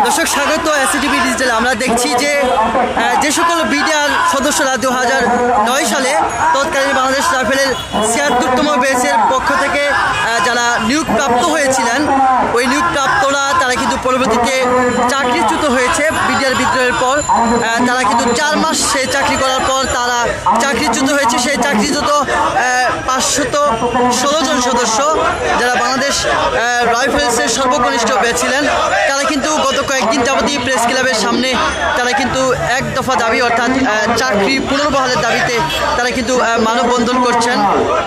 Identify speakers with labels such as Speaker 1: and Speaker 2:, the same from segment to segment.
Speaker 1: দর্শক স্বাগত STV digital. আমরা দেখছি যে সকল বিডিআর সদস্যরা 2009 সালে তৎকালীন বাংলাদেশ রাইফেলের ৭৬তম ব্যাচের পক্ষ থেকে যারা নিয়োগপ্রাপ্ত হয়েছিলেন, ওই নিয়োগপ্রাপ্তরা তারা কিন্তু পরবর্তীতে চাকরিচ্যুত হয়েছে বিডিআর বিদ্রোহের পর। তারা কিন্তু 4 মাস সেই চাকরি করার পর তারা চাকরিচ্যুত হয়েছে। সেই চাকরিচ্যুত 516 জন সদস্য যারা বাংলাদেশ রাইফেলসের সর্বকনিষ্ঠ ব্যাচ ছিলেন, তারা কিন্তু গত কয়েকদিন যাবতীয় প্রেস ক্লাবের সামনে তারা কিন্তু এক দফা দাবি অর্থাৎ চাকরি পুনর্বহালের দাবিতে তারা কিন্তু মানববন্ধন করছেন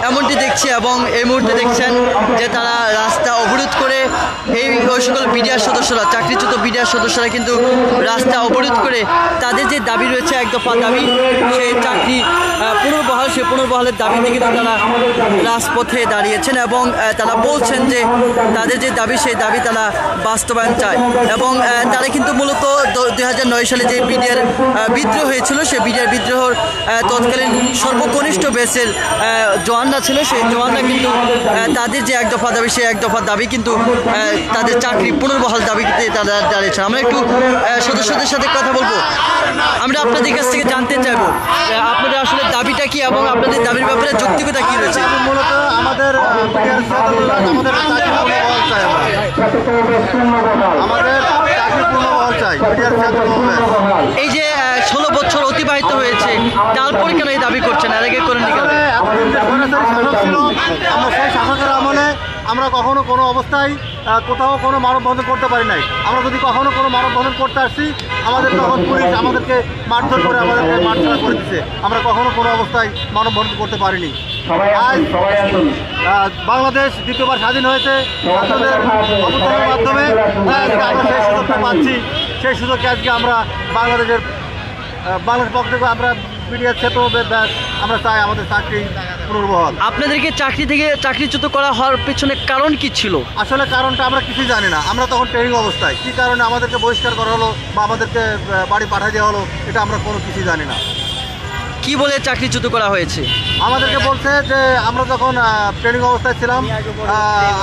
Speaker 1: এমনটি দেখছি। এবং এই মুহূর্তে দেখছেন যে তারা রাস্তা অবরোধ করে ওই সকল বিডিআর সদস্যরা, চাকরিচ্যুত বিডিআর সদস্যরা কিন্তু রাস্তা অবরোধ করে তাদের যে দাবি রয়েছে এক দফা দাবি, সেই চাকরি পুনর্বহাল, সেই পুনর্বহালের দাবিতে কিন্তু তারা রাজপথে দাঁড়িয়েছেন এবং তারা বলছেন যে তাদের যে দাবি সেই দাবি তারা বাস্তবায়ন চায়। এবং তারা কিন্তু মূলত 2009 সালে যে বিডিআর বিদ্রোহ হয়েছিল, সেই বিডিআর বিদ্রোহর তৎকালীন সর্বকনিষ্ঠ ব্যাচের জওয়ানরা ছিল, সেই জওয়ানরা কিন্তু তাদের যে এক দফা দাবি, সেই এক দফা দাবি কিন্তু তাদের চাকরি পুনর্বহাল দাবিতে তারা দাঁড়িয়েছেন। আমরা একটু সদস্যদের সাথে কথা বলবো। আমরা আপনাদের কাছ থেকে জানতে চাইবো আপনাদের আসলে দাবিটা কি এবং আপনাদের দাবির ব্যাপারে যৌক্তিকতা কি রয়েছে।
Speaker 2: মূলত আমাদের
Speaker 1: এই যে 16 বছর অতিবাহিত হয়েছে, তারপরে কেন এই দাবি করছেন, আর আগে করেন নি কেন?
Speaker 2: আমরা সেই শাসকের আমলে আমরা কখনো কোনো অবস্থায় কোথাও কোনো মানববন্ধন করতে পারি নাই। আমরা যদি কখনো কোনো মানববন্ধন করতে আসছি, আমাদের তখন পুলিশ আমাদেরকে মারধর করে আমাদেরকে মারধর করে দিচ্ছে। আমরা কখনো কোনো অবস্থায় মানববন্ধন করতে পারিনি। আজ বাংলাদেশ দ্বিতীয়বার স্বাধীন হয়েছে ছাত্রদের অবস্থানের মাধ্যমে, আমরা সেই সুযোগটা পাচ্ছি। সেই সুযোগকে আজকে আমরা বাংলাদেশ পক্ষ থেকে আমরা বিডিআর ক্ষেত্রে আমরা চাই আমাদের চাকরি পুনর্বহাল।
Speaker 1: আপনাদেরকে চাকরি থেকে চাকরিচ্যুত করা হওয়ার পেছনে কারণ কি ছিল?
Speaker 2: আসলে কারণটা আমরা কিছুই জানি না। আমরা তখন ট্রেনিং অবস্থায়, কী কারণে আমাদেরকে বহিষ্কার করা হলো বা আমাদেরকে বাড়ি পাঠিয়ে দেওয়া হলো, এটা আমরা কোনো কিছুই জানি না।
Speaker 1: কি বলে চাকরিচ্যুত করা হয়েছে?
Speaker 2: আমাদেরকে বলছে যে আমরা যখন ট্রেনিং অবস্থায় ছিলাম,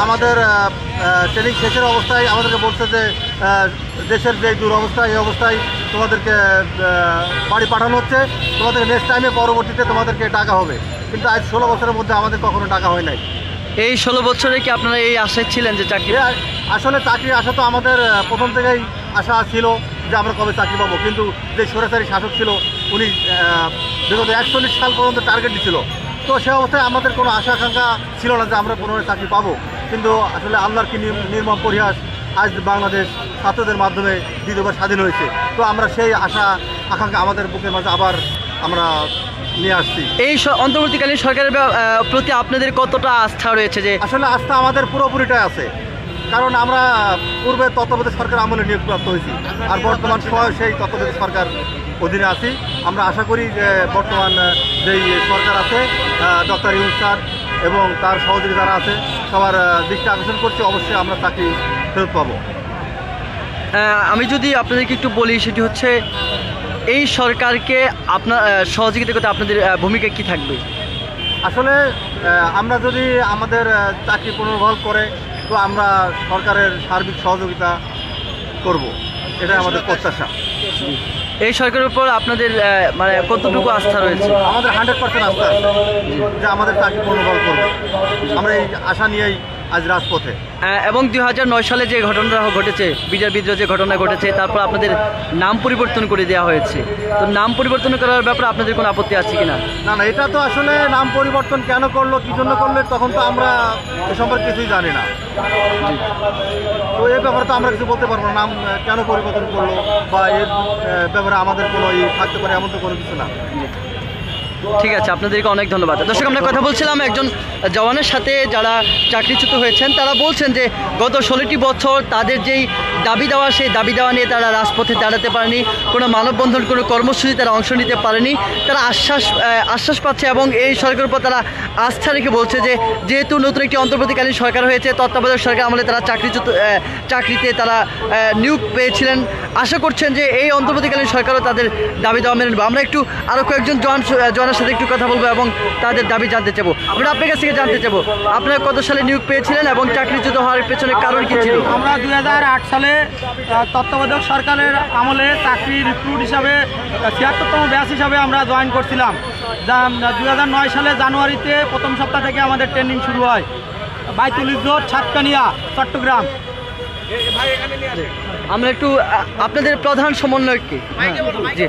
Speaker 2: আমাদের ট্রেনিং শেষের অবস্থায় আমাদেরকে বলছে যে দেশের যে দুরবস্থা, এই অবস্থায় তোমাদেরকে বাড়ি পাঠানো হচ্ছে, তোমাদের নেক্সট টাইমে পরবর্তীতে তোমাদেরকে ডাকা হবে। কিন্তু আজ 16 বছরের মধ্যে আমাদের কখনো ডাকা হয় নাই।
Speaker 1: এই 16 বছরে কি আপনারা এই আশায় ছিলেন যে চাকরি?
Speaker 2: আসলে চাকরি আশা তো আমাদের প্রথম থেকেই আশা ছিল যে আমরা কবে চাকরি পাবো। কিন্তু যে স্বৈরাচারী শাসক ছিল, উনি বিগত 41 সাল পর্যন্ত টার্গেট দিচ্ছিল। তো সে অবস্থায় আমাদের কোনো আশা আকাঙ্ক্ষা ছিল না যে আমরা পুনরায় চাকরি পাবো। কিন্তু আসলে আল্লাহর কি নির্মম পরিহাস, আজ বাংলাদেশ ছাত্রদের মাধ্যমে দ্বিতীয়বার স্বাধীন হয়েছে। তো আমরা সেই আশা আকাঙ্ক্ষা আমাদের বুকের মাঝে আবার আমরা নিয়ে আসছি।
Speaker 1: এই অন্তর্বর্তীকালীন সরকারের প্রতি আপনাদের কতটা আস্থা রয়েছে? যে
Speaker 2: আসলে আস্থা আমাদের পুরোপুরিটাই আছে, কারণ আমরা পূর্বে তত্ত্বাবধায়ক সরকার আমলে নিয়োগপ্রাপ্ত হয়েছি, আর বর্তমান সময় সেই তত্ত্বাবধায়ক সরকার অধীনে আছি। আমরা আশা করি যে বর্তমান যেই সরকার আছে, ডক্টর ইউনূস স্যার এবং তার সহযোগী যারা আছে, সবার দৃষ্টি আকর্ষণ করছি, অবশ্যই আমরা চাকরি ফেরত পাবো।
Speaker 1: আমি যদি আপনাদেরকে একটু বলি, সেটি হচ্ছে এই সরকারকে আপনার সহযোগিতা করতে আপনাদের ভূমিকা কি থাকবে?
Speaker 2: আসলে আমরা যদি আমাদের চাকরি পুনর্বহাল করে, তো আমরা সরকারের সার্বিক সহযোগিতা করব, এটাই আমাদের প্রত্যাশা।
Speaker 1: এই সরকারের উপর আপনাদের মানে কতটুকু আস্থা রয়েছে?
Speaker 2: আমাদের 100% আস্থা আছে যে আমাদের চাকরি পুনর্বহাল করবে। আমরা এই আশা নিয়েই আজ রাজপথে।
Speaker 1: এবং 2009 সালে যে ঘটনাটা ঘটেছে, বিডিআর বিদ্রোহ যে ঘটনা ঘটেছে, তারপর আপনাদের নাম পরিবর্তন করে দেওয়া হয়েছে। তো নাম পরিবর্তন করার ব্যাপারে আপনাদের কোনো আপত্তি আছে কিনা?
Speaker 2: না না, এটা তো আসলে নাম পরিবর্তন কেন করলো, কী জন্য করলো, তখন তো আমরা এ সম্পর্কে কিছুই জানি না। তো এই ব্যাপারে তো আমরা কিছু বলতে পারবো না, নাম কেন পরিবর্তন করলো বা এর ব্যাপারে আমাদের কোনো থাকতে পারে এমন তো কোনো কিছু না।
Speaker 1: ঠিক আছে, আপনাদেরকে অনেক ধন্যবাদ। দর্শক, আমরা কথা বলছিলাম একজন জওয়ানের সাথে যারা চাকরিচ্যুত হয়েছেন। তারা বলছেন যে গত 16টি বছর তাদের যেই দাবি দেওয়া, সেই দাবি দেওয়া নিয়ে তারা রাজপথে দাঁড়াতে পারেনি, কোনো মানববন্ধন, কোনো কর্মসূচি তারা অংশ নিতে পারেনি। তারা আশ্বাস পাচ্ছে এবং এই সরকারের উপর তারা আস্থা রেখে বলছে যে যেহেতু নতুন একটি অন্তর্বর্তীকালীন সরকার হয়েছে, তত্ত্বাবধায়ক সরকার আমলে তারা চাকরিতে তারা নিয়োগ পেয়েছিলেন, আশা করছেন যে এই অন্তর্বর্তীকালীন সরকারও তাদের দাবি দেওয়া মেনে নেবে। আমরা একটু আরও কয়েকজন জওয়ান তাদের সাথে একটু কথা বলবো এবং তাদের দাবি জানতে চাবো। আমরা আপনার কাছ থেকে জানতে চাবো, আপনারা কত সালে নিয়োগ পেয়েছিলেন এবং চাকরিচ্যুত হওয়ার পেছনে কারণ কি ছিল?
Speaker 3: আমরা 2008 সালে তত্ত্বাবধায়ক সরকারের আমলে চাকরি রিক্রুট হিসাবে 76তম ব্যাচ হিসাবে আমরা জয়েন করছিলাম। 2009 সালে জানুয়ারিতে প্রথম সপ্তাহ থেকে আমাদের ট্রেনিং শুরু হয় বাইতুল ইজ্জত সাতকানিয়া চট্টগ্রাম।
Speaker 1: আমরা একটু আপনাদের প্রধান সমন্বয়ক কি জি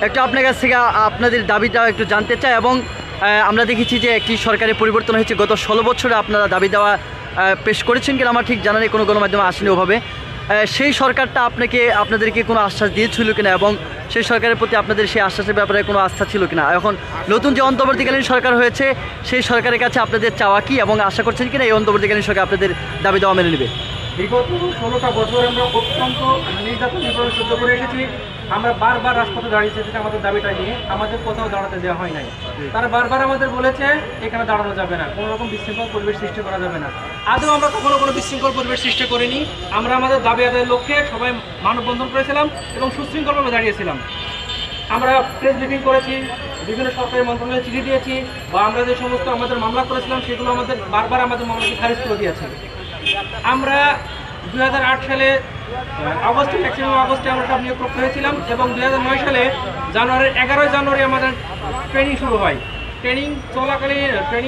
Speaker 1: একটু আপনার কাছ থেকে আপনাদের দাবিটা একটু জানতে চাই। এবং আমরা দেখেছি যে একটি সরকারের পরিবর্তন হয়েছে গত 16 বছরে, আপনারা দাবি দেওয়া পেশ করেছেন কিনা আমার ঠিক জানা নেই, কোনো গণমাধ্যমে আসেনি ওভাবে। সেই সরকারটা আপনাদেরকে কোনো আশ্বাস দিয়েছিল কিনা এবং সেই সরকারের প্রতি আপনাদের সেই আশ্বাসের ব্যাপারে কোনো আস্থা ছিল কিনা? এখন নতুন যে অন্তর্বর্তীকালীন সরকার হয়েছে সেই সরকারের কাছে আপনাদের চাওয়া কি এবং আশা করছেন কিনা এই অন্তর্বর্তীকালীন সরকার আপনাদের দাবি দেওয়া মেনে নেবে?
Speaker 3: বিগত 16টা বছর আমরা অত্যন্ত নির্যাতন নিপীড়ন সহ্য করে এসেছি। আমরা বারবার রাজপথে দাঁড়িয়েছি আমাদের দাবিটা নিয়ে, আমাদের কোথাও দাঁড়াতে দেওয়া হয় নাই। তারা বারবার আমাদের বলেছে এখানে দাঁড়ানো যাবে না, কোনো রকম বিশৃঙ্খল পরিবেশ সৃষ্টি করা যাবে না। আদৌ আমরা কখনো কোনো বিশৃঙ্খল পরিবেশ সৃষ্টি করিনি। আমরা আমাদের দাবি আদায়ের লক্ষ্যে সবাই মানববন্ধন করেছিলাম এবং সুশৃঙ্খলভাবে দাঁড়িয়েছিলাম। আমরা প্রেস ব্রিফিং করেছি, বিভিন্ন সরকারি মন্ত্রণালয়ে চিঠি দিয়েছি, বা আমরা যে সমস্ত আমাদের মামলা করেছিলাম সেগুলো আমাদের বারবার আমাদের মামলাকে খারিজ করে দিয়েছে। আমরা 2008 সালে ম্যাক্সিমাম আগস্টে আমরা সব নিয়োগ প্রাপ্ত হয়েছিলাম এবং 2009 সালে 11 জানুয়ারি আমাদের ট্রেনিং শুরু হয়। ট্রেনিং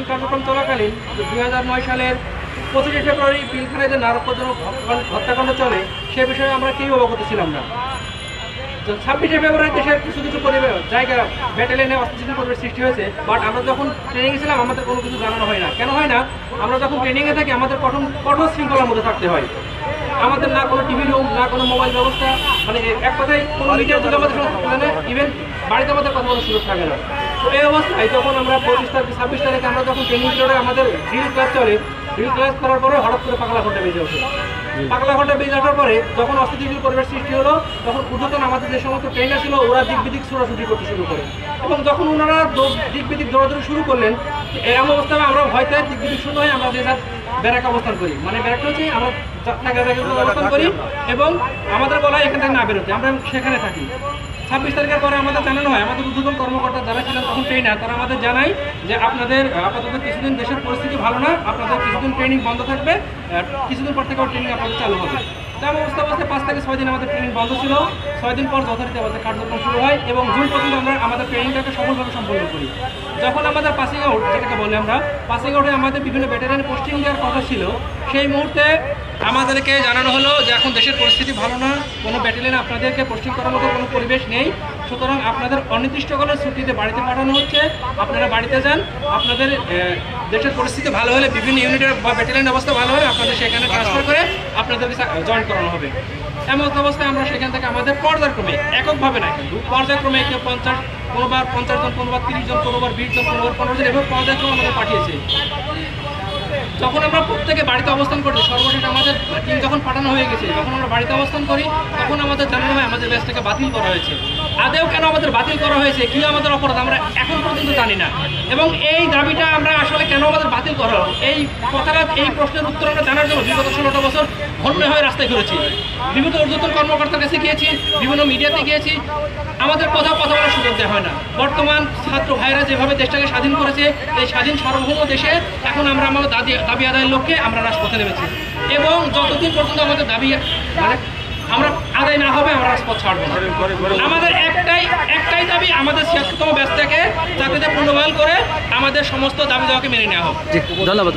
Speaker 3: কার্যক্রম চলাকালীন 2009 সালের 25 ফেব্রুয়ারি পিলখানায় যে নারকজনক হত্যাকাণ্ড চলে সে বিষয়ে আমরা কেউ অবগত ছিলাম না। 26 ফেব্রুয়ারি দেশের কিছু কিছু জায়গা ব্যাটালিয়নে অস্থিতিশীল পরিবেশ সৃষ্টি হয়েছে, বাট আমরা যখন ট্রেনিংয়ে ছিলাম আমাদের কোনো কিছু জানানো হয় না। কেন হয় না? আমরা যখন ট্রেনিংয়ে থাকি আমাদের কঠোর শৃঙ্খলার মধ্যে থাকতে হয়। আমাদের না কোনো টিভি রুম, না কোনো মোবাইল ব্যবস্থা, মানে এক কথায় কোনো মিডিয়ার যুগে আমাদের মানে ইভেন বাড়িতে আমাদের কথা বলার সুযোগ থাকে না। তো এই অবস্থায় যখন আমরা 26 তারিখে আমরা যখন ট্রেনিং পিরিয়ডে আমাদের ড্রিল ক্লাস চলে, ড্রিল ক্লাস করার পরে হঠাৎ করে পাগলা ঘন্টা বেজে ওঠে। পাগলা ঘন্টা বেজে ওঠার পরে যখন অস্থিতিশীল পরিবেশ সৃষ্টি হলো তখন ঊর্ধ্বতন আমাদের যে সমস্ত ট্রেনার ছিল ওরা দিক বিদিক ছোড়াছুটি করতে শুরু করে এবং যখন ওনারা দিক বিদিক দৌড়াদৌড়ি শুরু করলেন এরকম অবস্থায় আমরা ভয়তে দিক বিদিক শুরু হয় আমরা যে যার ব্যারাক অবস্থান করি, মানে ব্যারাকটা হচ্ছে আমরা অবস্থান করি এবং আমাদের বলা হয় এখান থেকে না বেরোতে, আমরা সেখানে থাকি। 26 তারিখের পরে আমাদের জানানো হয়, আমাদের ঊর্ধ্বতন কর্মকর্তা যারা ছিলেন তখন ট্রেনার তারা আমাদের জানায় যে আপনাদের আপাতত কিছুদিন দেশের পরিস্থিতি ভালো না, আপনাদের কিছুদিন ট্রেনিং বন্ধ থাকবে, কিছুদিন পর থেকে ট্রেনিং আপনাদের চালু হবে। তেমন অবস্থায় 5 থেকে 6 দিন আমাদের ট্রেনিং বন্ধ ছিল। 6 দিন পর যথারীতি আমাদের কার্যক্রম শুরু হয় এবং জুন পর্যন্ত আমরা আমাদের ট্রেনিংটাকে সফলভাবে সম্পন্ন করি। যখন আমাদের পাসিং আউট যেটাকে বলে আমরা পাসিং আউটে আমাদের বিভিন্ন ব্যাটালিয়নে পোস্টিং দেওয়ার কথা ছিল, সেই মুহূর্তে আমাদেরকে জানানো হলো যে এখন দেশের পরিস্থিতি ভালো না, কোনো ব্যাটালিয়নে আপনাদেরকে পোস্টিং করার মতো কোনো পরিবেশ নেই, সুতরাং আপনাদের অনির্দিষ্টকালের ছুটিতে বাড়িতে পাঠানো হচ্ছে, আপনারা বাড়িতে যান, আপনাদের দেশের পরিস্থিতি ভালো হলে বিভিন্ন ইউনিটের বা ব্যাটালিয়নের অবস্থা ভালো হলে আপনাদের সেখানে ট্রান্সফার করে আপনাদেরকে জয়েন করানো হবে। এমন অবস্থায় আমরা সেখান থেকে আমাদের পর্যায়ক্রমে এককভাবে না কিন্তু পর্যায়ক্রমে কেউ 50, কোনোবার 50 জন, কোনোবার 30 জন, কোনোবার 20 জন, কোনোবার 15 জন, এভাবে পর্যায়ক্রমে আমাদের পাঠিয়েছে। যখন আমরা প্রত্যেকে বাড়িতে অবস্থান করছি, সর্বশেষ আমাদের টিম যখন পাঠানো হয়ে গেছে, যখন আমরা বাড়িতে অবস্থান করি তখন আমাদের জানানো হয় আমাদের ব্যাচটাকে বাতিল করা হয়েছে। আদেও কেন আমাদের বাতিল করা হয়েছে, কি আমাদের অপরাধ আমরা এখন পর্যন্ত জানি না এবং এই দাবিটা আমরা আসলে কেন আমাদের বাতিল করা হলো এই কথাটা, এই প্রশ্নের উত্তর আমরা জানার জন্য বিগত 16টা বছর হন্যে হয়ে রাস্তায় ঘুরেছি, বিভিন্ন ঊর্ধ্বতন কর্মকর্তার কাছে গিয়েছি, বিভিন্ন মিডিয়াতে গিয়েছি, আমাদের কোথাও কথা বলার সুযোগ দেওয়া হয় না। বর্তমান ছাত্র ভাইরা যেভাবে দেশটাকে স্বাধীন করেছে, এই স্বাধীন সার্বভৌম দেশে এখন আমরা আমাদের দাবি আদায়ের লক্ষ্যে আমরা রাজপথে নেমেছি এবং যতদিন পর্যন্ত আমাদের দাবি মানে আমরা আদায় না হবে আমরা রাজপথ ছাড়বো না। আমাদের একটাই দাবি, আমাদের 76তম ব্যাচটাকে চাকরিতে পুনর্বহাল করে আমাদের সমস্ত দাবি দেওয়াকে মেনে নেওয়া হোক।
Speaker 1: ধন্যবাদ।